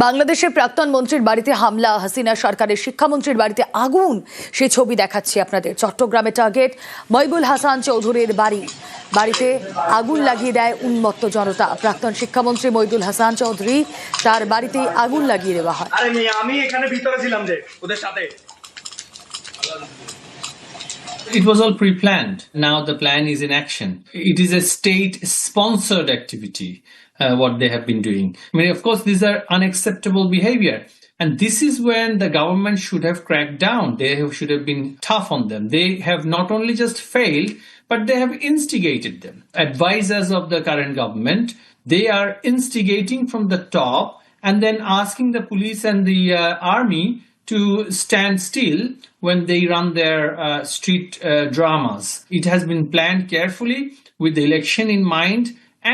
বাংলাদেশের প্রাক্তন মন্ত্রীর বাড়িতে হামলা, হাসিনা সরকারের শিক্ষামন্ত্রীর বাড়িতে আগুন, সেই ছবি দেখাচ্ছি আপনাদের। চট্টগ্রামে টার্গেট মইবুল হাসান চৌধুরীর বাড়িতে আগুন লাগিয়ে দেয় উন্মত্ত জনতা। প্রাক্তন শিক্ষামন্ত্রী মইবুল হাসান চৌধুরী, তার বাড়িতে আগুন লাগিয়ে দেওয়া হয়। আমি এখানে ভিতরে ছিলাম যে ওদের সাথে। It was all pre-planned. Now the plan is in action. It is a state-sponsored activity, what they have been doing. I mean, of course, these are unacceptable behavior. And this is when the government should have cracked down. Should have been tough on them. They have not only just failed, but they have instigated them. Advisors of the current government, they are instigating from the top and then asking the police and the army to stand still when they run their street dramas. It has been planned carefully with the election in mind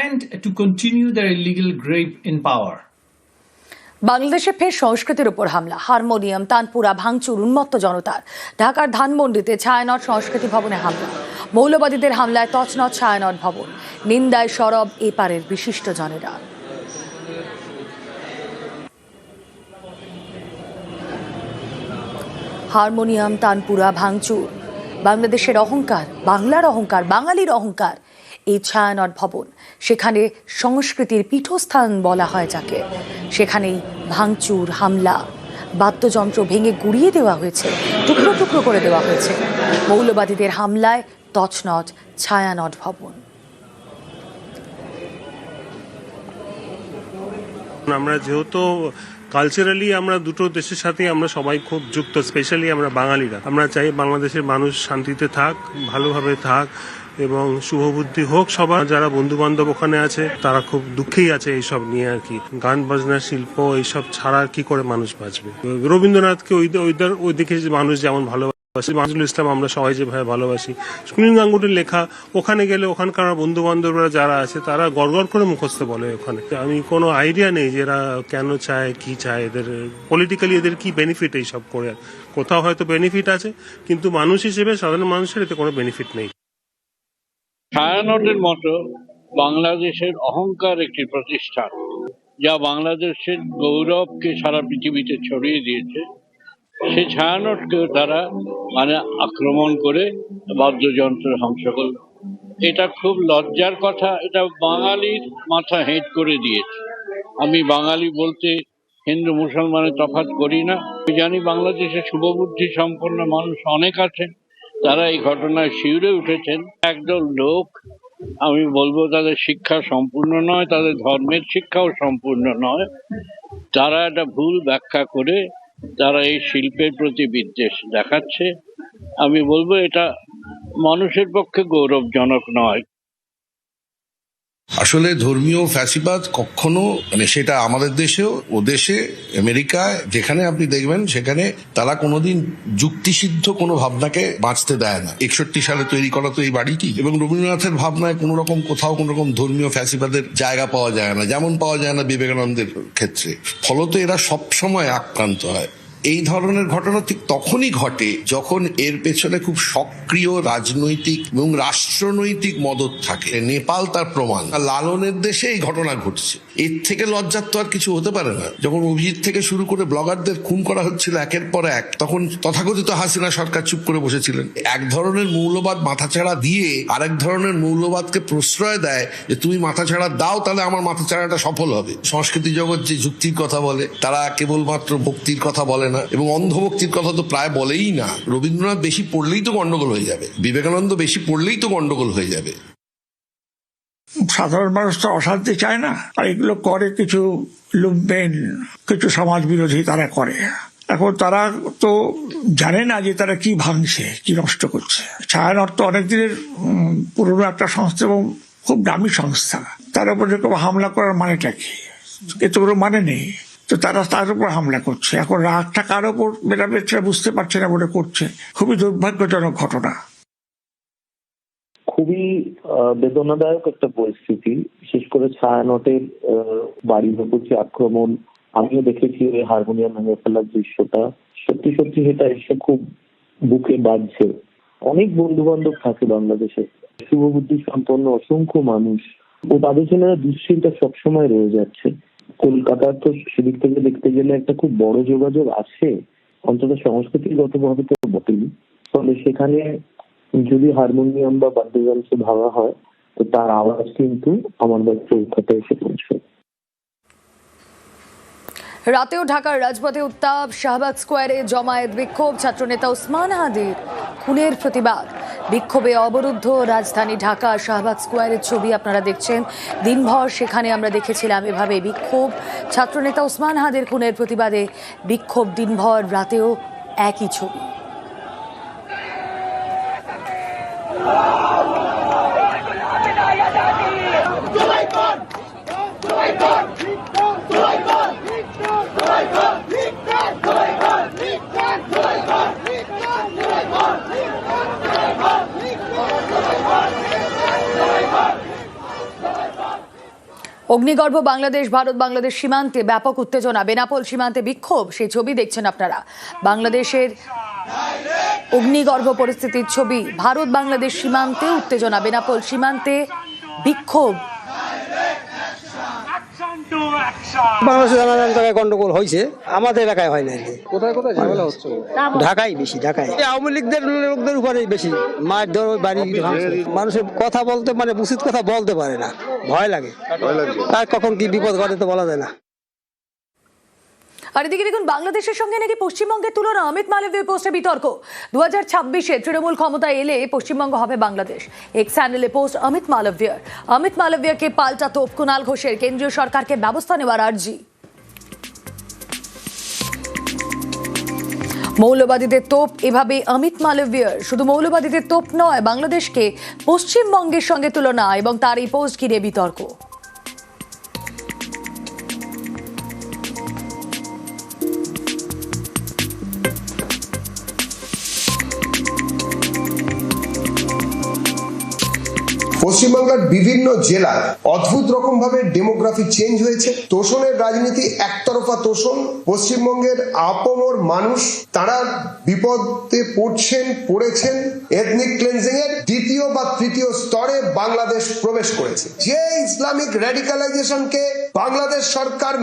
and to continue their illegal grip in power. বাংলাদেশে ফের সংস্কৃতির উপর হামলা, harmonium, তানপুরা ভাঙচুর উন্মত্ত জনতার। ঢাকার ধানমন্ডিতে ছায়ানট সংস্কৃতি ভবনে হামলা, মৌলবাদীদের হামলায় তছনছ ছায়ানট ভবন। নিন্দায় সরব এপারের বিশিষ্ট জনেরা। হারমোনিয়াম, তানপুরা ভাঙচুর, বাংলাদেশের অহংকার, বাংলার অহংকার, বাঙালির অহংকার এই ছায়ানট ভবন। সেখানে সংস্কৃতির পীঠস্থান বলা হয় যাকে, সেখানেই ভাঙচুর, হামলা, বাদ্যযন্ত্র ভেঙে গুড়িয়ে দেওয়া হয়েছে, টুকরো টুকরো করে দেওয়া হয়েছে। মৌলবাদীদের হামলায় তছনছ ছায়ানট ভবন। আমরা যেহেতু কালচারালি আমরা দুটো দেশের সাথে আমরা সবাই খুব যুক্ত, স্পেশালি আমরা বাঙালিরা। আমরা চাই বাংলাদেশের মানুষ শান্তিতে থাক, ভালোভাবে থাক এবং শুভবুদ্ধি হোক সবার। যারা বন্ধু বান্ধব ওখানে আছে তারা খুব দুঃখেই আছে এইসব নিয়ে আর কি। গান বাজনা শিল্প এইসব ছাড়া কি করে মানুষ বাঁচবে? রবীন্দ্রনাথকে ওই দিকে মানুষ যেমন ভালোবাসে, নজরুল ইসলাম আমরা সবাই যেভাবে ভালোবাসি, সুনীল গাঙ্গুলির লেখা ওখানে গেলে ওখানকার বন্ধু বান্ধবরা যারা আছে তারা গড়গড় করে মুখস্থ বলে ওখানে। আমি কোনো আইডিয়া নেই যে এরা কেন চায়, কি চায়, এদের পলিটিক্যালি এদের কি বেনিফিট এইসব করে। কোথাও হয়তো বেনিফিট আছে, কিন্তু মানুষ হিসেবে সাধারণ মানুষের এতে কোনো বেনিফিট নেই। ছায়ানটের মতো বাংলাদেশের অহংকার একটি প্রতিষ্ঠান, যা বাংলাদেশের গৌরবকে সারা পৃথিবীতে ছড়িয়ে দিয়েছে, সেই ছায়ানটকেও তারা আক্রমণ করে বাদ্যযন্ত্র ধ্বংস করল। এটা খুব লজ্জার কথা। এটা বাঙালির মাথা হেঁট করে দিয়েছে। আমি বাঙালি বলতে হিন্দু মুসলমানের তফাৎ করি না। আমি জানি বাংলাদেশে শুভবুদ্ধি সম্পন্ন মানুষ অনেক আছেন, তারা এই ঘটনায় শিউরে উঠেছেন। একদল লোক, আমি বলবো তাদের শিক্ষা সম্পূর্ণ নয়, তাদের ধর্মের শিক্ষাও সম্পূর্ণ নয়, তারা একটা ভুল ব্যাখ্যা করে তারা এই শিল্পের প্রতি বিদ্বেষ দেখাচ্ছে। আমি বলবো এটা মানুষের পক্ষে গৌরবজনক নয়। আসলে ধর্মীয় ফ্যাসিবাদ কখনো সেটা আমাদের দেশেও, ও দেশে, আমেরিকায় যেখানে আপনি দেখবেন সেখানে তারা কোনোদিন যুক্তিসিদ্ধ কোনো ভাবনাকে বাঁচতে দেয় না। 61 সালে তৈরি করা তো এই বাড়িটি, এবং রবীন্দ্রনাথের ভাবনায় কোন রকম কোথাও কোন রকম ধর্মীয় ফ্যাসিবাদের জায়গা পাওয়া যায় না, যেমন পাওয়া যায় না বিবেকানন্দের ক্ষেত্রে। ফলত এরা সবসময় আক্রান্ত হয়। এই ধরনের ঘটনা ঠিক তখনই ঘটে যখন এর পেছনে খুব সক্রিয় রাজনৈতিক এবং রাষ্ট্রনৈতিক মদত থাকে। নেপাল তার প্রমাণ। লালনের দেশে এই ঘটনা ঘটছে। এর থেকে লজ্জার তো আর কিছু হতে পারে না। যখন অভিজিৎ থেকে শুরু করে ব্লগারদের খুন করা হচ্ছিল একের পর এক, তখন তথাকথিত হাসিনা সরকার চুপ করে বসেছিলেন। এক ধরনের মৌলবাদ মাথাচাড়া দিয়ে আরেক ধরনের মৌলবাদকে প্রশ্রয় দেয় যে তুমি মাথাচাড়া দাও, তাহলে আমার মাথাচাড়াটা সফল হবে। সংস্কৃতি জগৎ যে যুক্তির কথা বলে, তারা কেবলমাত্র ভক্তির কথা বলে না, এবং অন্ধভক্তির কথা তো প্রায় বলেই না। রবীন্দ্রনাথ বেশি পড়লেই তো গন্ডগোল হয়ে যাবে, বিবেকানন্দ বেশি পড়লেই তো গন্ডগোল হয়ে যাবে। সাধারণ মানুষ তো অশান্তি চায় না, আর এগুলো করে কিছু লুম্পেন, কিছু সমাজ বিরোধী তারা করে। এখন তারা তো জানে না যে তারা কি ভাঙছে, কি নষ্ট করছে। ছায়ানট তো অনেকদিনের পুরনো একটা সংস্থা এবং খুব দামি সংস্থা, তার উপর যেরকম হামলা করার মানেটা কি? এত কোনো মানে নেই। তো তারা তার উপর হামলা করছে। এখন রাগটা কার উপর মেটাবে বুঝতে পারছে না বলে করছে। খুবই দুর্ভাগ্যজনক ঘটনা, খুবই বেদনাদায়ক একটা পরিস্থিতি। বিশেষ করে ছায়ানটের বাড়ির উপর যে আক্রমণ, আমিও দেখেছি ওই হারমোনিয়াম ভেঙে ফেলার দৃশ্যটা। সত্যি সত্যি সেটা এসে খুব বুকে বাজছে। অনেক বন্ধু বান্ধব থাকে বাংলাদেশে, শুভবুদ্ধি সম্পন্ন অসংখ্য মানুষ, ও তাদের জন্য দুশ্চিন্তা সবসময় রয়ে যাচ্ছে। কলকাতার তো সেদিক থেকে দেখতে গেলে একটা খুব বড় যোগাযোগ আছে, অন্তত সংস্কৃতিগতভাবে তো বটেই। ফলে সেখানে যদি হারমোনিয়াম বা বাদ্যযন্ত্র ভাঙা হয় তো তার আওয়াজ কিন্তু আমার বাড়ি কলকাতায় এসে পৌঁছবে। রাতেও ঢাকার রাজপথে উত্তাপ, শাহবাগ স্কোয়ারে জমায়েত বিক্ষোভ, ছাত্রনেতা ওসমান হাদির খুনের প্রতিবাদ। বিক্ষোভে অবরুদ্ধ রাজধানী ঢাকা। শাহবাগ স্কোয়ারের ছবি আপনারা দেখছেন। দিনভর সেখানে আমরা দেখেছিলাম এভাবে বিক্ষোভ, ছাত্রনেতা ওসমান হাদির খুনের প্রতিবাদে বিক্ষোভ দিনভর, রাতেও একই ছবি। অগ্নিগর্ভ বাংলাদেশ ভারত বাংলাদেশ সীমান্তে ব্যাপক উত্তেজনা, বেনাপোল সীমান্তে বিক্ষোভ, সেই ছবি দেখছেন আপনারা। বাংলাদেশের অগ্নিগর্ভ পরিস্থিতির ছবি, ভারত বাংলাদেশ সীমান্তে উত্তেজনা, বেনাপোল সীমান্তে বিক্ষোভ। বাংলাদেশে নানান জায়গায় গন্ডগোল হয়েছে, আমাদের এলাকায় হয় না। কোথায় কোথায় ঝামেলা হচ্ছে? ঢাকায় বেশি, ঢাকায় আওয়ামী লীগদের লোকদের উপরেই বেশি মার ধর, বাড়ি মানুষের কথা বলতে মানে উচিত কথা বলতে পারে না, ভয় লাগে। আর কখন কি বিপদ ঘটে তো বলা যায় না। আর এদিকে দেখুন, বাংলাদেশের সঙ্গে নাকি পশ্চিমবঙ্গের তুলনা। অমিত মালব্যের পোস্টে বিতর্ক। 2026-এ তৃণমূল ক্ষমতায় এলে পশ্চিমবঙ্গ হবে বাংলাদেশ। এক্স হ্যান্ডেলে পোস্ট অমিত মালব্যের। অমিত মালব্যকে পাল্টা তোপ কুণাল ঘোষের, কেন্দ্রীয় সরকারকে ব্যবস্থা নেওয়ার আর্জি। মৌলবাদীদের তোপ এভাবে অমিত মালব্যের। শুধু মৌলবাদীদের তোপ নয়, বাংলাদেশকে পশ্চিমবঙ্গের সঙ্গে তুলনা এবং তার এই পোস্ট ঘিরে বিতর্ক। পশ্চিমবাংলার বিভিন্ন জেলায় অদ্ভুত রকম ভাবে ডেমোগ্রাফি চেঞ্জ হয়েছে। তোষণের রাজনীতি, একতরফা তোষণ। পশ্চিমবঙ্গের আপামর মানুষ তারা বিপদে পড়েছেন। এথনিক ক্লেন্সিং এর দ্বিতীয় বা তৃতীয় স্তরে বাংলাদেশ প্রবেশ করেছে। যে ইসলামিক র্যাডিকালাইজেশনকে বাংলাদেশ সরকার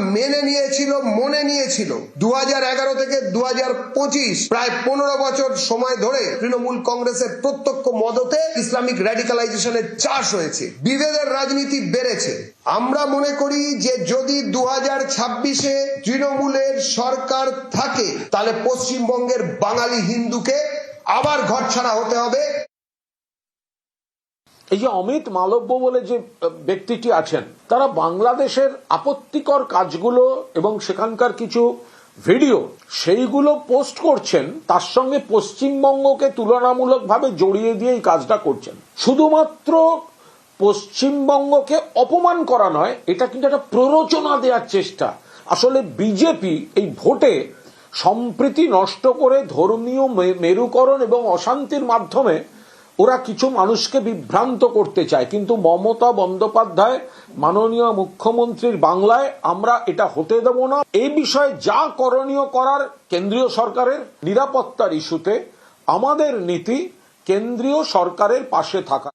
মনে নিয়েছিল 2011 থেকে 2025, প্রায় 15 বছর সময় ধরে তৃণমূল কংগ্রেসের প্রত্যক্ষ মদতে ইসলামিক র্যাডিকালাইজেশনের চাষ হয়েছে, বিভেদের রাজনীতি বেড়েছে। আমরা মনে করি যে যদি 2026-এ তৃণমূলের সরকার থাকে তাহলে পশ্চিমবঙ্গের বাঙালি হিন্দুকে আবার ঘরছাড়া হতে হবে। এই যে অমিত মালব্য বলে যে ব্যক্তিটি আছেন, তারা বাংলাদেশের আপত্তিকর কাজগুলো এবং সেখানকার কিছু ভিডিও সেইগুলো পোস্ট করছেন, তার সঙ্গে পশ্চিমবঙ্গকে তুলনামূলকভাবে জড়িয়ে দিয়ে এই কাজটা করছেন। শুধুমাত্র পশ্চিমবঙ্গকে অপমান করা নয়, এটা কিন্তু একটা প্ররোচনা দেওয়ার চেষ্টা। আসলে বিজেপি এই ভোটে সম্প্রীতি নষ্ট করে ধর্মীয় মেরুকরণ এবং অশান্তির মাধ্যমে ওরা কিছু মানুষকে বিভ্রান্ত করতে চায়, কিন্তু মমতা বন্দ্যোপাধ্যায় মাননীয় মুখ্যমন্ত্রীর বাংলায় আমরা এটা হতে দেব না। এই বিষয়ে যা করণীয় করার কেন্দ্রীয় সরকারের, নিরাপত্তার ইস্যুতে আমাদের নীতি কেন্দ্রীয় সরকারের পাশে থাকা।